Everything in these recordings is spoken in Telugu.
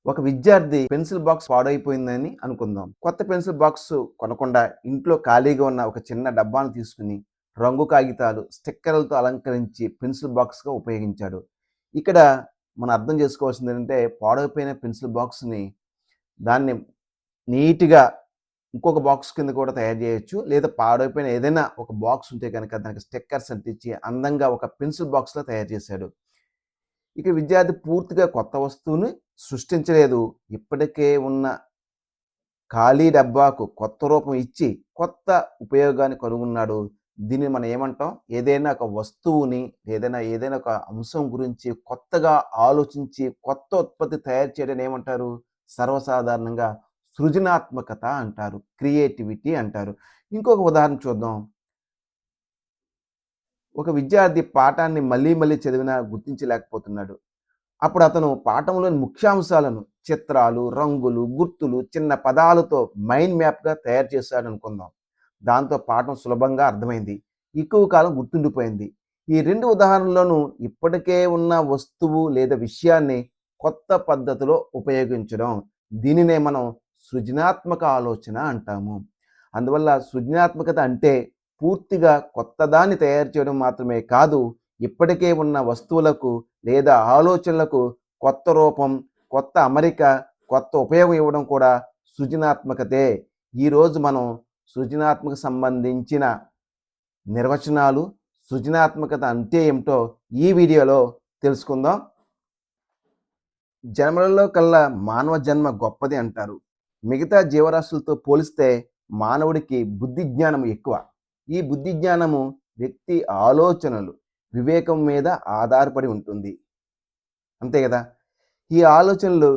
ఒక విద్యార్థి పెన్సిల్ బాక్స్ పాడైపోయిందని అనుకుందాం. కొత్త పెన్సిల్ బాక్స్ కొనకుండా ఇంట్లో ఖాళీగా ఉన్న ఒక చిన్న డబ్బాను తీసుకుని రంగు కాగితాలు, స్టిక్కర్‌లతో అలంకరించి పెన్సిల్ బాక్స్‌గా ఉపయోగించాడు. ఇక్కడ మనం అర్థం చేసుకోవాల్సిందేంటంటే పాడైపోయిన పెన్సిల్ బాక్స్‌ని దాన్ని నీట్‌గా ఇంకొక బాక్స్ కింద కూడా తయారు చేయొచ్చు. లేదా పాడైపోయిన ఏదైనా ఒక బాక్స్ ఉంటే గనక దానికి స్టిక్కర్స్ అంటించి అందంగా ఒక పెన్సిల్ బాక్స్‌లా తయారు చేశాడు. ఇక విద్యార్థి పూర్తిగా కొత్త వస్తువుని సృష్టించలేదు. ఇప్పటికే ఉన్న ఖాళీ డబ్బాకు కొత్త రూపం ఇచ్చి, కొత్త ఉపయోగాన్ని కనుగొన్నాడు. దీన్ని మనం ఏమంటాం? ఏదైనా ఒక వస్తువుని, ఏదైనా ఒక అంశం గురించి కొత్తగా ఆలోచించి, కొత్త ఉత్పత్తి తయారు చేయడాన్ని ఏమంటారు? సర్వసాధారణంగా సృజనాత్మకత అంటారు. క్రియేటివిటీ అంటారు. ఇంకొక ఉదాహరణ చూద్దాం. ఒక విద్యార్థి పాఠాన్ని మళ్ళీ మళ్ళీ చదివినా గుర్తించలేకపోతున్నాడు. అప్పుడు అతను పాఠంలోని ముఖ్యాంశాలను చిత్రాలు, రంగులు, గుర్తులు, చిన్న పదాలతో మైండ్ మ్యాప్‌గా తయారు చేశాడనుకుందాం. దాంతో పాఠం సులభంగా అర్థమైంది. ఎక్కువ కాలం గుర్తుండిపోయింది. ఈ 2 ఉదాహరణల్లోనూ ఇప్పటికే ఉన్న వస్తువు లేదా విషయాన్ని కొత్త పద్ధతిలో ఉపయోగించడం. దీనినే మనం సృజనాత్మక ఆలోచన అంటాము. అందువల్ల సృజనాత్మకత అంటే పూర్తిగా కొత్తదాన్ని తయారు చేయడం మాత్రమే కాదు, ఇప్పటికే ఉన్న వస్తువులకు లేదా ఆలోచనలకు కొత్త రూపం, కొత్త అమరిక, కొత్త ఉపయోగం ఇవ్వడం కూడా సృజనాత్మకతే. ఈరోజు మనం సృజనాత్మక సంబంధించిన నిర్వచనాలు, సృజనాత్మకత అంటే ఏమిటో ఈ వీడియోలో తెలుసుకుందాం. జన్మలలో కల్లా మానవ జన్మ గొప్పది అంటారు. మిగతా జీవరాశులతో పోలిస్తే మానవుడికి బుద్ధి జ్ఞానం ఎక్కువ. ఈ బుద్ధి జ్ఞానము వ్యక్తి ఆలోచనలు, వివేకం మీద ఆధారపడి ఉంటుంది. అంతే గదా! ఈ ఆలోచనలు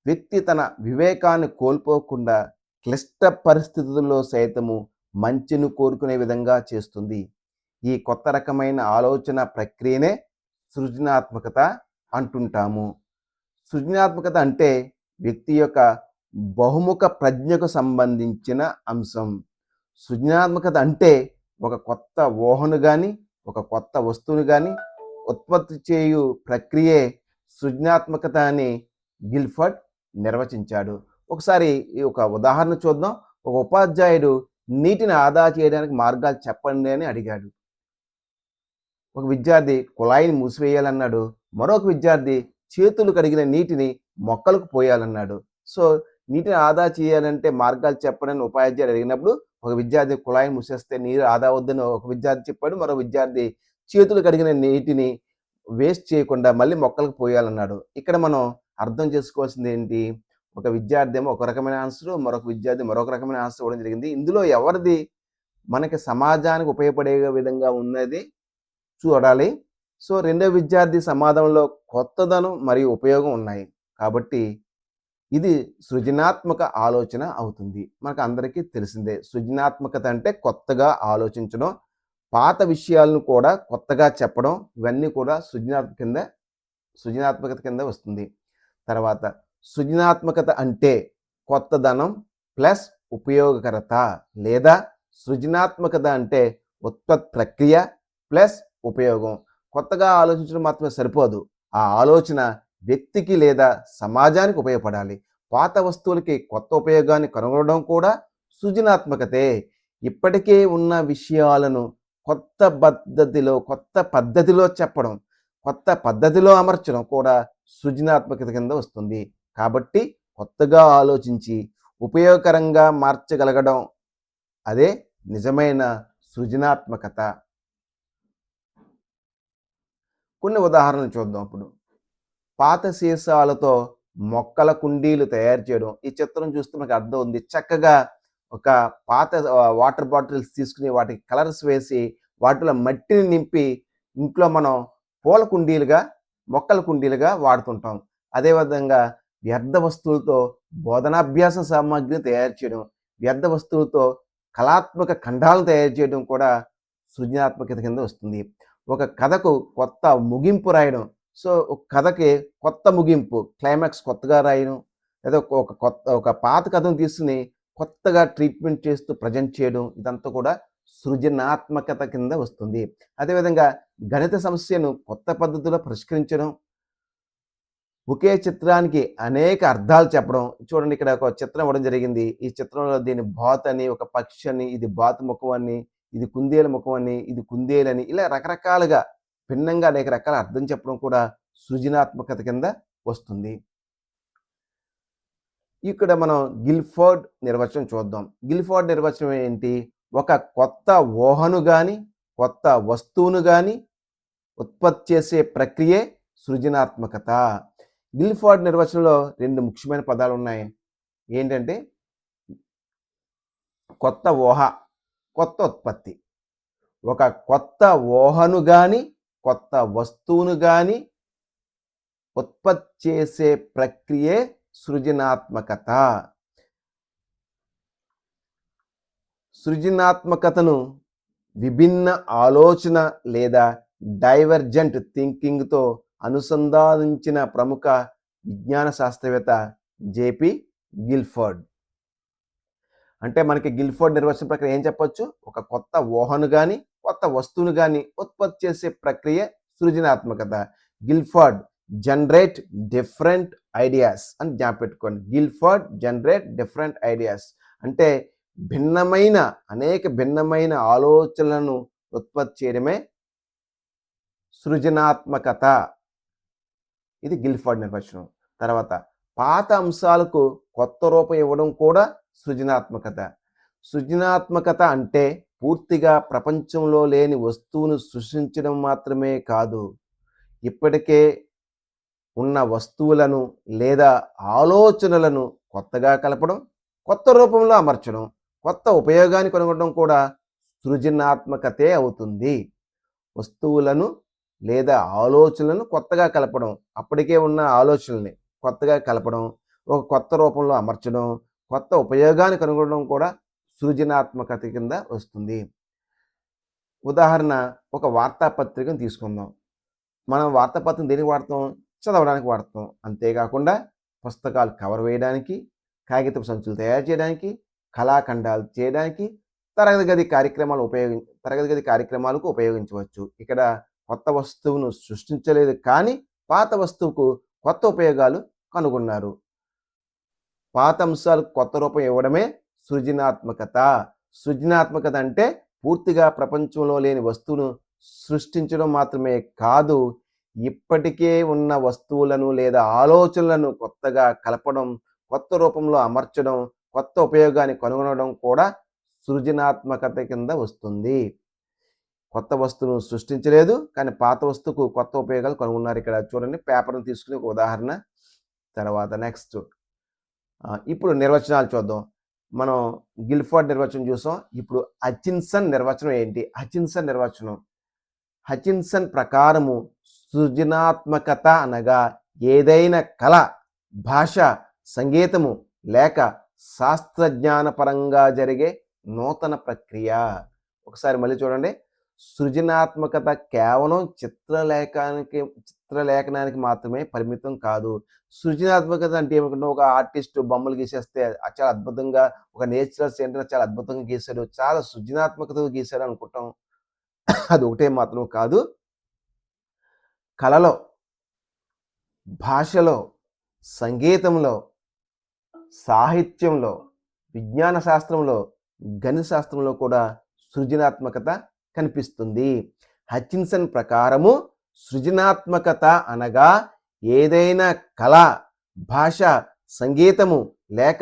వ్యక్తి తన వివేకాన్ని కోల్పోకుండా క్లిష్ట పరిస్థితుల్లో సైతము మంచిని కోరుకునే విధంగా చేస్తుంది. ఈ కొత్త రకమైన ఆలోచన ప్రక్రియనే సృజనాత్మకత అంటుంటాము. సృజనాత్మకత అంటే వ్యక్తి యొక్క బహుముఖ ప్రజ్ఞకు సంబంధించిన అంశం. సృజనాత్మకత అంటే ఒక కొత్త ఊహను గాని, ఒక కొత్త వస్తువును గాని ఉత్పత్తి చేయు ప్రక్రియే సృజనాత్మకత అని గిల్ఫర్డ్ నిర్వచించాడు. ఒకసారి ఈ ఒక ఉదాహరణ చూద్దాం. ఒక ఉపాధ్యాయుడు నీటిని ఆదా చేయడానికి మార్గాలు చెప్పండి అని అడిగాడు. ఒక విద్యార్థి కుళాయిని మూసివేయాలన్నాడు. మరొక విద్యార్థి చేతులు కడిగిన నీటిని మొక్కలకు పోయాలన్నాడు. సో, నీటిని ఆదా చేయాలంటే మార్గాలు చెప్పండి అని ఉపాధ్యాయుడు అడిగినప్పుడు, ఒక విద్యార్థి కుళాయిని మూసేస్తే నీరు ఆదా అవుద్దని ఒక విద్యార్థి చెప్పాడు. మరో విద్యార్థి చేతులు కడిగిన నీటిని వేస్ట్ చేయకుండా మళ్ళీ మొక్కలకు పోయాలన్నాడు. ఇక్కడ మనం అర్థం చేసుకోవాల్సింది ఏంటి? ఒక విద్యార్థి ఏమో ఒక రకమైన ఆన్సరు, మరొక విద్యార్థి మరొక రకమైన ఆన్సర్ ఇవ్వడం జరిగింది. ఇందులో ఎవరిది మనకి సమాజానికి ఉపయోగపడే విధంగా ఉన్నది చూడాలి. సో, రెండో విద్యార్థి సమాధానంలో కొత్తదనం మరియు ఉపయోగం ఉన్నాయి. కాబట్టి ఇది సృజనాత్మక ఆలోచన అవుతుంది. మనకు అందరికీ తెలిసిందే. సృజనాత్మకత అంటే కొత్తగా ఆలోచించడం, పాత విషయాలను కూడా కొత్తగా చెప్పడం, ఇవన్నీ కూడా సృజనాత్మకత కింద వస్తుంది. తర్వాత సృజనాత్మకత అంటే కొత్తదనం ప్లస్ ఉపయోగకరత, లేదా సృజనాత్మకత అంటే ఉత్పత్తి ప్రక్రియ ప్లస్ ఉపయోగం. కొత్తగా ఆలోచించడం మాత్రమే సరిపోదు. ఆ ఆలోచన వ్యక్తికి లేదా సమాజానికి ఉపయోగపడాలి. పాత వస్తువులకి కొత్త ఉపయోగాన్ని కనుగొనడం కూడా సృజనాత్మకతే. ఇప్పటికే ఉన్న విషయాలను కొత్త పద్ధతిలో చెప్పడం, కొత్త పద్ధతిలో అమర్చడం కూడా సృజనాత్మకత కింద వస్తుంది. కాబట్టి కొత్తగా ఆలోచించి ఉపయోగకరంగా మార్చగలగడం అదే నిజమైన సృజనాత్మకత. కొన్ని ఉదాహరణలు చూద్దాం ఇప్పుడు. పాత సీసాలతో మొక్కల కుండీలు తయారు చేయడం. ఈ చిత్రం చూస్తే మనకు అర్థం ఉంది. చక్కగా ఒక పాత వాటర్ బాటిల్స్ తీసుకొని వాటికి కలర్స్ వేసి, వాటిలో మట్టిని నింపి ఇంట్లో మనం పూల కుండీలుగా, మొక్కల కుండీలుగా వాడుతుంటాం. అదేవిధంగా వ్యర్థ వస్తువులతో బోధనాభ్యాస సామాగ్రిని తయారు చేయడం, వ్యర్థ వస్తువులతో కళాత్మక ఖండాలను తయారు చేయడం కూడా సృజనాత్మకత కింద వస్తుంది. ఒక కథకు కొత్త ముగింపు రాయడం. సో, ఒక కథకి కొత్త ముగింపు, క్లైమాక్స్ కొత్తగా రాయడం, లేదా ఒక పాత కథను తీసుకొని కొత్తగా ట్రీట్మెంట్ చేస్తూ ప్రజెంట్ చేయడం, ఇదంతా కూడా సృజనాత్మకత కింద వస్తుంది. అదేవిధంగా గణిత సమస్యను కొత్త పద్ధతిలో పరిష్కరించడం, ఒకే చిత్రానికి అనేక అర్థాలు చెప్పడం. చూడండి, ఇక్కడ ఒక చిత్రం ఇవ్వడం జరిగింది. ఈ చిత్రంలో దీన్ని బాత్ అని, ఒక పక్షి అని, ఇది బాతు ముఖం అని, ఇది కుందేలు ముఖం అని, ఇది కుందేలని, ఇలా రకరకాలుగా భిన్నంగా అనేక రకాల అర్థం చెప్పడం కూడా సృజనాత్మకత కింద వస్తుంది. ఇక్కడ మనం గిల్ఫోర్డ్ నిర్వచనం చూద్దాం. గిల్ఫోర్డ్ నిర్వచనం ఏంటి? ఒక కొత్త ఊహను గాని, కొత్త వస్తువును గాని ఉత్పత్తి చేసే ప్రక్రియే సృజనాత్మకత. గిల్ఫోర్డ్ నిర్వచనంలో 2 ముఖ్యమైన పదాలు ఉన్నాయి. ఏంటంటే కొత్త ఊహ, కొత్త ఉత్పత్తి. ఒక కొత్త ఊహను గాని, కొత్త వస్తువును గాని ఉత్పత్తి చేసే ప్రక్రియే సృజనాత్మకత. సృజనాత్మకతను విభిన్న ఆలోచన లేదా డైవర్జెంట్ థింకింగ్తో అనుసంధానించిన ప్రముఖ విజ్ఞాన శాస్త్రవేత్త జేపీ గిల్ఫోర్డ్. అంటే మనకి గిల్ఫోర్డ్ నిర్వచనం ప్రకారం ఏం చెప్పొచ్చు? ఒక కొత్త ఊహను గాని, కొత్త వస్తువును గాని ఉత్పత్తి చేసే ప్రక్రియ సృజనాత్మకత. గిల్ఫోర్డ్ జనరేట్ డిఫరెంట్ ఐడియాస్ అని జ్ఞాపపెట్టుకోండి. గిల్ఫోర్డ్ జనరేట్ డిఫరెంట్ ఐడియాస్ అంటే అనేక భిన్నమైన ఆలోచనలను ఉత్పత్తి చేయడమే సృజనాత్మకత. ఇది గిల్ఫోర్డ్ నిర్వచనం. తర్వాత పాత అంశాలకు కొత్త రూపం ఇవ్వడం కూడా సృజనాత్మకత. సృజనాత్మకత అంటే పూర్తిగా ప్రపంచంలో లేని వస్తువును సృష్టించడం మాత్రమే కాదు, ఇప్పటికే ఉన్న వస్తువులను లేదా ఆలోచనలను కొత్తగా కలపడం, కొత్త రూపంలో అమర్చడం, కొత్త ఉపయోగాన్ని కనుగొనడం కూడా సృజనాత్మకతే అవుతుంది. వస్తువులను లేదా ఆలోచనలను కొత్తగా కలపడం, అప్పటికే ఉన్న ఆలోచనల్ని కొత్తగా కలపడం, ఒక కొత్త రూపంలో అమర్చడం, కొత్త ఉపయోగాన్ని కనుగొనడం కూడా సృజనాత్మకత కింద వస్తుంది. ఉదాహరణ, ఒక వార్తాపత్రికను తీసుకుందాం. మనం వార్తాపత్రికను దేనికి వాడతాం? చదవడానికి వాడతాం. అంతేకాకుండా పుస్తకాలు కవర్ వేయడానికి, కాగితపు సంచులు తయారు చేయడానికి, కళాఖండాలు చేయడానికి, తరగతి గది కార్యక్రమాలకు ఉపయోగించవచ్చు. ఇక్కడ కొత్త వస్తువును సృష్టించలేదు, కానీ పాత వస్తువుకు కొత్త ఉపయోగాలు కనుగొన్నారు. పాత అంశాలకు కొత్త రూపం ఇవ్వడమే సృజనాత్మకత. సృజనాత్మకత అంటే పూర్తిగా ప్రపంచంలో లేని వస్తువును సృష్టించడం మాత్రమే కాదు, ఇప్పటికే ఉన్న వస్తువులను లేదా ఆలోచనలను కొత్తగా కలపడం, కొత్త రూపంలో అమర్చడం, కొత్త ఉపయోగాన్ని కనుగొనడం కూడా సృజనాత్మకత కింద వస్తుంది. కొత్త వస్తువును సృష్టించలేదు, కానీ పాత వస్తువుకు కొత్త ఉపయోగాలు కనుగొన్నారు. ఇక్కడ చూడండి, పేపర్ను తీసుకుని ఒక ఉదాహరణ. తర్వాత నెక్స్ట్ ఇప్పుడు నిర్వచనాలు చూద్దాం. మనం గిల్ఫోర్డ్ నిర్వచనం చూసాం. ఇప్పుడు హచిన్సన్ నిర్వచనం ఏంటి? హచిన్సన్ ప్రకారము సృజనాత్మకత అనగా ఏదైనా కళ, భాష, సంగీతము లేక శాస్త్రజ్ఞానపరంగా జరిగే నూతన ప్రక్రియ. ఒకసారి మళ్ళీ చూడండి. సృజనాత్మకత కేవలం చిత్రలేఖనానికి మాత్రమే పరిమితం కాదు. సృజనాత్మకత అంటే ఏమనుకుంటే, ఒక ఆర్టిస్ట్ బొమ్మలు గీసేస్తే చాలా అద్భుతంగా, ఒక నేచురల్ సెంటర్ చాలా అద్భుతంగా గీశాడు, చాలా సృజనాత్మకత గీశాడు అనుకుంటాం. అది ఒకటే మాత్రం కాదు. కళలో, భాషలో, సంగీతంలో, సాహిత్యంలో, విజ్ఞాన శాస్త్రంలో, గణిత శాస్త్రంలో కూడా సృజనాత్మకత కనిపిస్తుంది. హచిన్సన్ ప్రకారము సృజనాత్మకత అనగా ఏదైనా కళ, భాష, సంగీతము లేక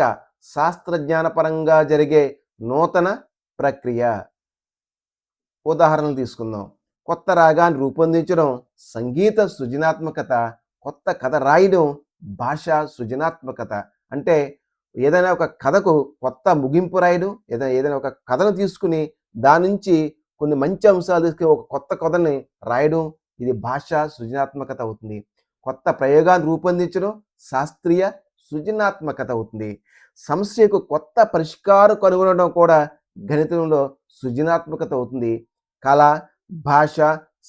శాస్త్రజ్ఞానపరంగా జరిగే నూతన ప్రక్రియ. ఉదాహరణలు తీసుకుందాం. కొత్త రాగాన్ని రూపొందించడం సంగీత సృజనాత్మకత, కొత్త కథ రాయడం భాషా సృజనాత్మకత. అంటే ఏదైనా ఒక కథకు కొత్త ముగింపు రాయడం, ఏదైనా ఒక కథను తీసుకుని దాని నుంచి కొన్ని మంచి అంశాలు తీసుకుని ఒక కొత్త కథని రాయడం, ఇది భాషా సృజనాత్మకత అవుతుంది. కొత్త ప్రయోగాన్ని రూపొందించడం శాస్త్రీయ సృజనాత్మకత అవుతుంది. సమస్యకు కొత్త పరిష్కారం కనుగొనడం కూడా గణితంలో సృజనాత్మకత అవుతుంది. కళ, భాష,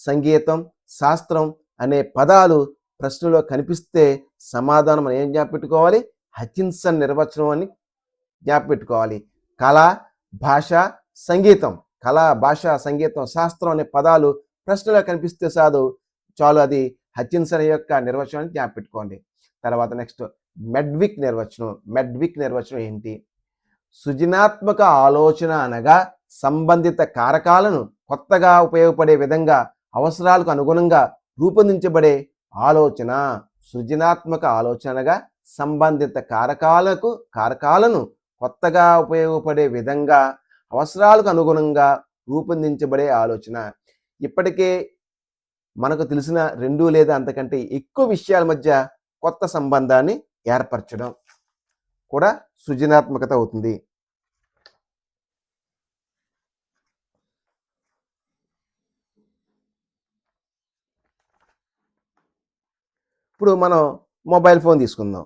సంగీతం, శాస్త్రం అనే పదాలు ప్రశ్నలో కనిపిస్తే సమాధానం మనం ఏం జ్ఞాపపెట్టుకోవాలి? హచిన్సన్ నిర్వచనం అని జ్ఞాపపెట్టుకోవాలి. కళ, భాష, సంగీతం, కళ, భాష, సంగీతం, శాస్త్రం అనే పదాలు ప్రశ్నలో కనిపిస్తే చాలు, అది హచిన్సన్ యొక్క నిర్వచనాన్ని జ్ఞాపపెట్టుకోండి. తర్వాత నెక్స్ట్ మెడ్విక్ నిర్వచనం ఏంటి? సృజనాత్మక ఆలోచన అనగా సంబంధిత కారకాలను కొత్తగా ఉపయోగపడే విధంగా అవసరాలకు అనుగుణంగా రూపొందించబడే ఆలోచన. సృజనాత్మక ఆలోచన అనగా సంబంధిత కారకాలను కొత్తగా ఉపయోగపడే విధంగా అవసరాలకు అనుగుణంగా రూపొందించబడే ఆలోచన. ఇప్పటికే మనకు తెలిసిన 2 లేదా అంతకంటే ఎక్కువ విషయాల మధ్య కొత్త సంబంధాన్ని ఏర్పరచడం కూడా సృజనాత్మకత అవుతుంది. ఇప్పుడు మనం మొబైల్ ఫోన్ తీసుకుందాం.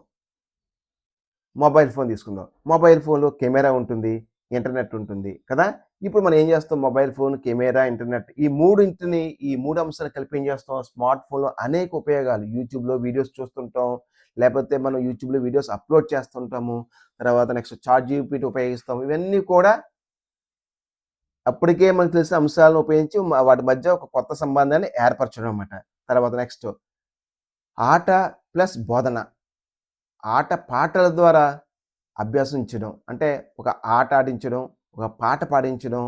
మొబైల్ ఫోన్‌లో కెమెరా ఉంటుంది, ఇంటర్నెట్ ఉంటుంది కదా! ఇప్పుడు మనం ఏం చేస్తాం, మొబైల్ ఫోన్, కెమెరా, ఇంటర్నెట్ ఈ 3 అంశాలు కలిపి ఏం చేస్తాం, స్మార్ట్ ఫోన్‌లో అనేక ఉపయోగాలు. యూట్యూబ్‌లో వీడియోస్ చూస్తుంటాం. లేకపోతే మనం యూట్యూబ్‌లో వీడియోస్ అప్‌లోడ్ చేస్తుంటాము. తర్వాత నెక్స్ట్ చాట్ జీపీటీ ఉపయోగిస్తాం. ఇవన్నీ కూడా అప్పటికే మనకు తెలిసిన అంశాలను ఉపయోగించి వాటి మధ్య ఒక కొత్త సంబంధాన్ని ఏర్పరచడం అన్నమాట. తర్వాత నెక్స్ట్ ఆట ప్లస్ బోధన. ఆట పాటల ద్వారా అభ్యసించడం. అంటే ఒక ఆట ఆడించడం, ఒక పాట పాడించడం,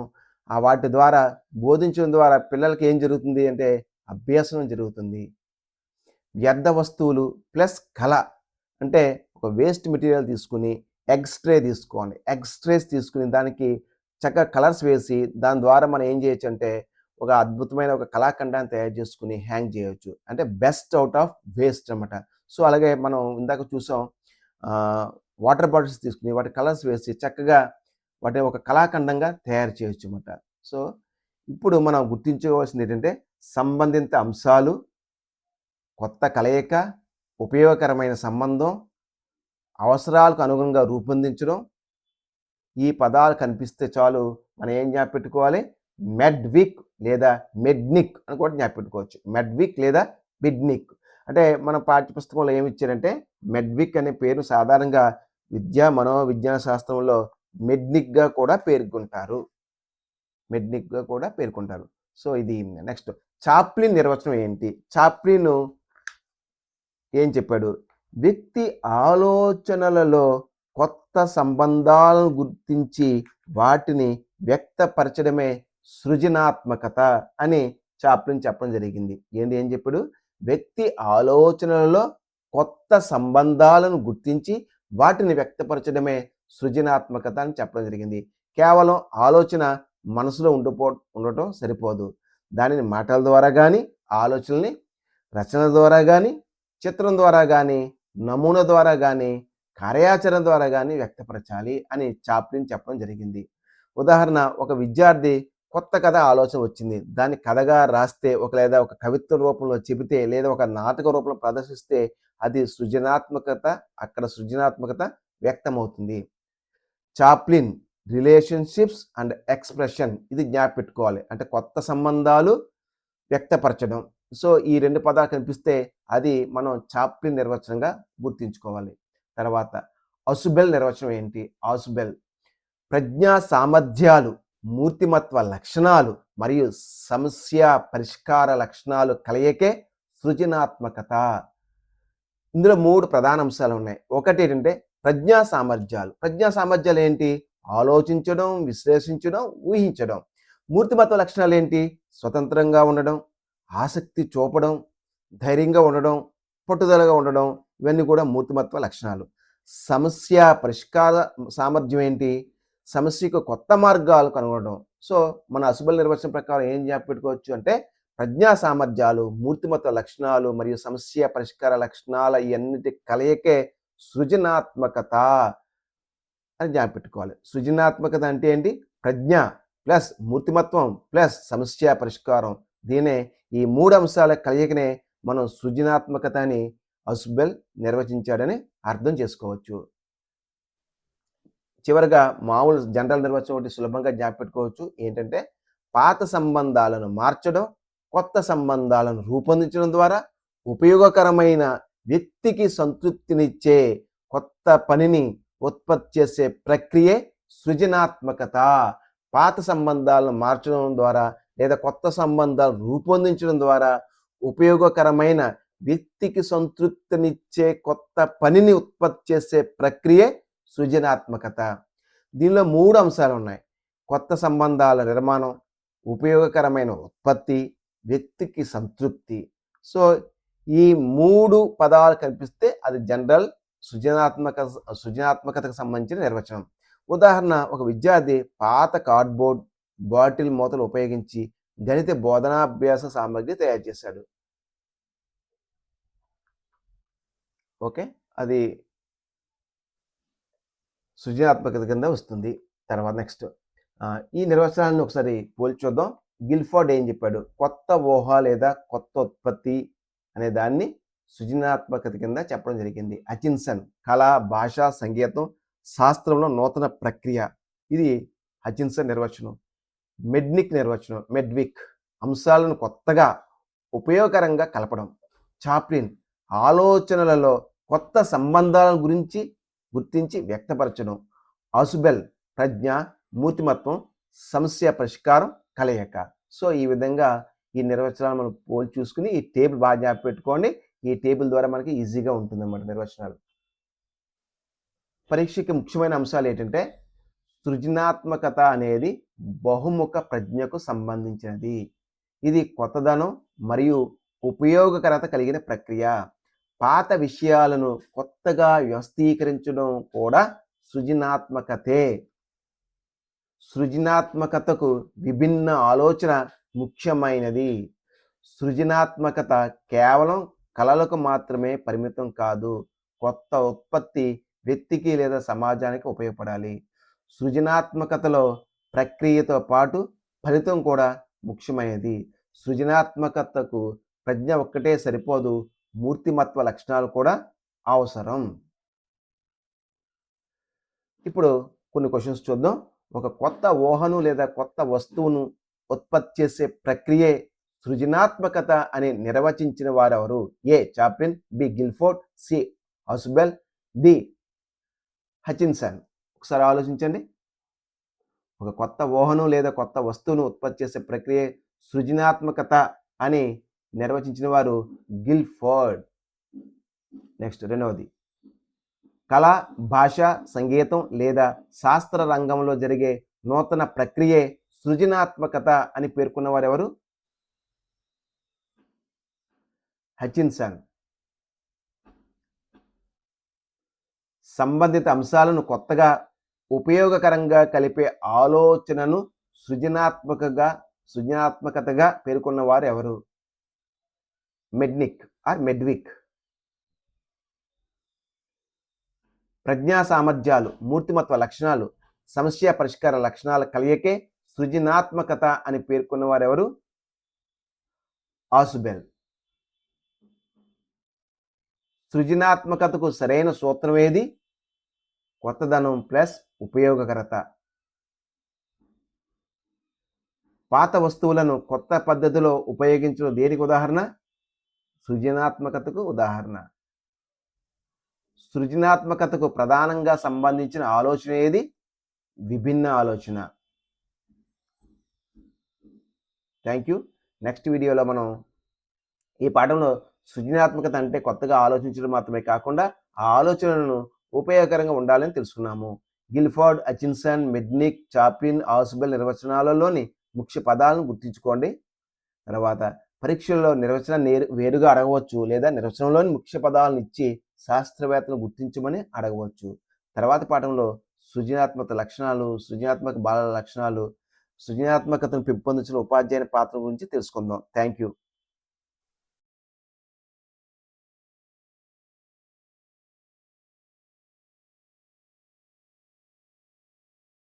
వాటి ద్వారా బోధించడం ద్వారా పిల్లలకి ఏం జరుగుతుంది అంటే అభ్యాసనం జరుగుతుంది. వ్యర్థ వస్తువులు ప్లస్ కళ. అంటే ఒక వేస్ట్ మెటీరియల్ తీసుకొని ఎగ్స్ ట్రేస్ తీసుకొని దానికి చక్కగా కలర్స్ వేసి దాని ద్వారా మనం ఏం చేయొచ్చు అంటే ఒక అద్భుతమైన ఒక కళాఖండాన్ని తయారు చేసుకొని హ్యాంగ్ చేయొచ్చు. అంటే బెస్ట్ ఔట్ ఆఫ్ వేస్ట్ అన్నమాట. సో అలాగే మనం ఇందాక చూసాం, వాటర్ బాటిల్స్ తీసుకుని వాటి కలర్స్ వేసి చక్కగా వాటిని ఒక కళాఖండంగా తయారు చేయొచ్చు అన్నమాట. సో ఇప్పుడు మనం గుర్తించుకోవాల్సింది ఏంటంటే సంబంధిత అంశాలు, కొత్త కలయిక, ఉపయోగకరమైన సంబంధం, అవసరాలకు అనుగుణంగా రూపొందించడం. ఈ పదాలు కనిపిస్తే చాలు మనం ఏం జ్ఞాపపెట్టుకోవాలి, మెడ్విక్ లేదా మెడ్నిక్ అని కూడా జ్ఞాపపెట్టుకోవచ్చు. మెడ్విక్ లేదా మిడ్నిక్ అంటే మన పాఠ్యపుస్తకంలో ఏమి ఇచ్చారంటే మెడ్విక్ అనే పేరు సాధారణంగా మనోవిజ్ఞాన శాస్త్రంలో మెడ్నిక్గా కూడా పేర్కొంటారు. సో ఇది నెక్స్ట్ చాప్లిన్ నిర్వచనం ఏంటి? చాప్లిన్ ఏం చెప్పాడు? వ్యక్తి ఆలోచనలలో కొత్త సంబంధాలను గుర్తించి వాటిని వ్యక్తపరచడమే సృజనాత్మకత అని చాప్లిన్ చెప్పడం జరిగింది. ఏం చెప్పాడు? వ్యక్తి ఆలోచనలలో కొత్త సంబంధాలను గుర్తించి వాటిని వ్యక్తపరచడమే సృజనాత్మకత అని చెప్పడం జరిగింది. కేవలం ఆలోచన మనసులో ఉండటం సరిపోదు. దానిని మాటల ద్వారా కానీ, ఆలోచనల్ని రచన ద్వారా కానీ, చిత్రం ద్వారా కానీ, నమూనా ద్వారా కానీ, కార్యాచరణ ద్వారా కానీ వ్యక్తపరచాలి అని చాప్లిన్ చెప్పడం జరిగింది. ఉదాహరణ, ఒక విద్యార్థి కొత్త కథ ఆలోచన వచ్చింది. దాన్ని కథగా రాస్తే లేదా ఒక కవిత్వ రూపంలో చెబితే లేదా ఒక నాటక రూపంలో ప్రదర్శిస్తే అది అక్కడ సృజనాత్మకత వ్యక్తమవుతుంది. చాప్లిన్ రిలేషన్షిప్స్ అండ్ ఎక్స్ప్రెషన్ ఇది జ్ఞాపపెట్టుకోవాలి. అంటే కొత్త సంబంధాలు వ్యక్తపరచడం. సో ఈ 2 పదాలు కనిపిస్తే అది మనం చాప్లిన్ నిర్వచనంగా గుర్తించుకోవాలి. తర్వాత అసుబెల్ నిర్వచనం ఏంటి? ఆసుబెల్ ప్రజ్ఞా సామర్థ్యాలు, మూర్తిమత్వ లక్షణాలు మరియు సమస్య పరిష్కార లక్షణాలు కలయికే సృజనాత్మకత. ఇందులో 3 ప్రధాన అంశాలు ఉన్నాయి. ఒకటి ఏంటంటే ప్రజ్ఞా సామర్థ్యాలు ఏంటి? ఆలోచించడం, విశ్లేషించడం, ఊహించడం. మూర్తిమత్వ లక్షణాలు ఏంటి? స్వతంత్రంగా ఉండడం, ఆసక్తి చూపడం, ధైర్యంగా ఉండడం, పట్టుదలగా ఉండడం. ఇవన్నీ కూడా మూర్తిమత్వ లక్షణాలు. సమస్య పరిష్కార సామర్థ్యం ఏంటి? సమస్యకు కొత్త మార్గాలు కనుగొనడం. సో మన అసుబెల్ నిర్వచనం ప్రకారం ఏం జ్ఞాపపెట్టుకోవచ్చు అంటే ప్రజ్ఞా సామర్థ్యాలు, మూర్తిమత్వ లక్షణాలు మరియు సమస్య పరిష్కార లక్షణాల ఇవన్నిటి కలయికే సృజనాత్మకత అని జ్ఞాపపెట్టుకోవాలి. సృజనాత్మకత అంటే ఏంటి? ప్రజ్ఞ ప్లస్ మూర్తిమత్వం ప్లస్ సమస్య పరిష్కారం. దీనే ఈ 3 అంశాల కలయికనే మనం సృజనాత్మకత అని అసుబెల్ నిర్వచించాడని అర్థం చేసుకోవచ్చు. చివరగా మామూలు జనరల్ నిర్వచనం ఒకటి సులభంగా జ్ఞాపపెట్టుకోవచ్చు. ఏంటంటే పాత సంబంధాలను మార్చడం, కొత్త సంబంధాలను రూపొందించడం ద్వారా ఉపయోగకరమైన వ్యక్తికి సంతృప్తినిచ్చే కొత్త పనిని ఉత్పత్తి చేసే ప్రక్రియే సృజనాత్మకత. పాత సంబంధాలను మార్చడం ద్వారా లేదా కొత్త సంబంధాలు రూపొందించడం ద్వారా ఉపయోగకరమైన వ్యక్తికి సంతృప్తినిచ్చే కొత్త పనిని ఉత్పత్తి చేసే ప్రక్రియే సృజనాత్మకత. దీనిలో 3 అంశాలు ఉన్నాయి. కొత్త సంబంధాల నిర్మాణం, ఉపయోగకరమైన ఉత్పత్తి, వ్యక్తికి సంతృప్తి. సో, ఈ 3 పదాలు కనిపిస్తే అది జనరల్ సృజనాత్మకతకు సంబంధించిన నిర్వచనం. ఉదాహరణ, ఒక విద్యార్థి పాత కార్డ్‌బోర్డ్, బాటిల్ మూతలు ఉపయోగించి గణిత బోధనాభ్యాస సామగ్రి తయారు చేశాడు. ఓకే. అది సృజనాత్మకత కింద వస్తుంది. తర్వాత నెక్స్ట్ ఈ నిర్వచనాలను ఒకసారి పోల్చి చూద్దాం. గిల్ఫోర్డ్ ఏం చెప్పాడు? కొత్త ఊహ లేదా కొత్త ఉత్పత్తి అనే దాన్ని సృజనాత్మకత కింద చెప్పడం జరిగింది. హచిన్సన్ కళ, భాష, సంగీతం, శాస్త్రంలో నూతన ప్రక్రియ. ఇది హచిన్సన్ నిర్వచనం. మెడ్విక్ అంశాలను కొత్తగా ఉపయోగకరంగా కలపడం. చాప్లిన్ ఆలోచనలలో కొత్త సంబంధాల గురించి గుర్తించి వ్యక్తపరచడం. ఆసుబెల్ ప్రజ్ఞ, మూర్తిమత్వం, సమస్య పరిష్కారం, కలయిక. సో ఈ విధంగా ఈ నిర్వచనాలు మనం పోల్చి చూసుకుని ఈ టేబుల్ బాగా జ్ఞాపకం పెట్టుకోండి. ఈ టేబుల్ ద్వారా మనకి ఈజీగా ఉంటుందన్నమాట నిర్వచనాలు. పరీక్షకి ముఖ్యమైన అంశాలు ఏంటంటే, సృజనాత్మకత అనేది బహుముఖ ప్రజ్ఞకు సంబంధించినది. ఇది కొత్తదనం మరియు ఉపయోగకరత కలిగిన ప్రక్రియ. పాత విషయాలను కొత్తగా వ్యవస్థీకరించడం కూడా సృజనాత్మకతే. సృజనాత్మకతకు విభిన్న ఆలోచన ముఖ్యమైనది. సృజనాత్మకత కేవలం కళలకు మాత్రమే పరిమితం కాదు. కొత్త ఉత్పత్తి వ్యక్తికి లేదా సమాజానికి ఉపయోగపడాలి. సృజనాత్మకతలో ప్రక్రియతో పాటు ఫలితం కూడా ముఖ్యమైనది. సృజనాత్మకతకు ప్రజ్ఞ ఒక్కటే సరిపోదు, మూర్తిమత్వ లక్షణాలు కూడా అవసరం. ఇప్పుడు కొన్ని క్వశ్చన్స్ చూద్దాం. ఒక కొత్త ఊహను లేదా కొత్త వస్తువును ఉత్పత్తి చేసే ప్రక్రియే సృజనాత్మకత అని నిర్వచించిన వారెవరు? A Chaplin, B Guilford, C Ausubel, D Hutchinson. ఒకసారి ఆలోచించండి. ఒక కొత్త ఊహను లేదా కొత్త వస్తువును ఉత్పత్తి చేసే ప్రక్రియ సృజనాత్మకత అని నిర్వచించిన వారు గిల్ఫోర్డ్. నెక్స్ట్ రెండవది, కళ, భాష, సంగీతం లేదా శాస్త్ర రంగంలో జరిగే నూతన ప్రక్రియే సృజనాత్మకత అని పేర్కొన్న వారు ఎవరు? హచిన్సన్. సంబంధిత అంశాలను కొత్తగా ఉపయోగకరంగా కలిపే ఆలోచనను సృజనాత్మకతగా పేర్కొన్న వారు ఎవరు? మెడ్విక్. ప్రజ్ఞా సామర్థ్యాలు, మూర్తిమత్వ లక్షణాలు, సమస్య పరిష్కార లక్షణాల కలయికే సృజనాత్మకత అని పేర్కొన్న వారు ఎవరు? ఆసుబెల్. సృజనాత్మకతకు సరైన సూత్రం ఏది? కొత్తదనం ప్లస్ ఉపయోగకరత. పాత వస్తువులను కొత్త పద్ధతిలో ఉపయోగించడం దేనికి ఉదాహరణ? సృజనాత్మకతకు ఉదాహరణ. సృజనాత్మకతకు ప్రధానంగా సంబంధించిన ఆలోచన ఏది? విభిన్న ఆలోచన. Thank you. నెక్స్ట్ వీడియోలో మనం ఈ పాఠంలో సృజనాత్మకత అంటే కొత్తగా ఆలోచించడం మాత్రమే కాకుండా ఆ ఆలోచనలను ఉపయోగకరంగా ఉండాలని తెలుసుకున్నాము. గిల్ఫోర్డ్, హచిన్సన్, మెడ్విక్, చాప్లిన్, ఆసుబెల్ నిర్వచనాలలోని ముఖ్య పదాలను గుర్తుంచుకోండి. తర్వాత పరీక్షల్లో నిర్వచనం వేరుగా అడగవచ్చు, లేదా నిర్వచనంలోని ముఖ్య పదాలను ఇచ్చి శాస్త్రవేత్తలు గుర్తించమని అడగవచ్చు. తర్వాత పాఠంలో సృజనాత్మక లక్షణాలు, సృజనాత్మక బాలల లక్షణాలు, సృజనాత్మకతను పెంపొందించిన ఉపాధ్యాయుని పాత్ర గురించి తెలుసుకుందాం. Thank you.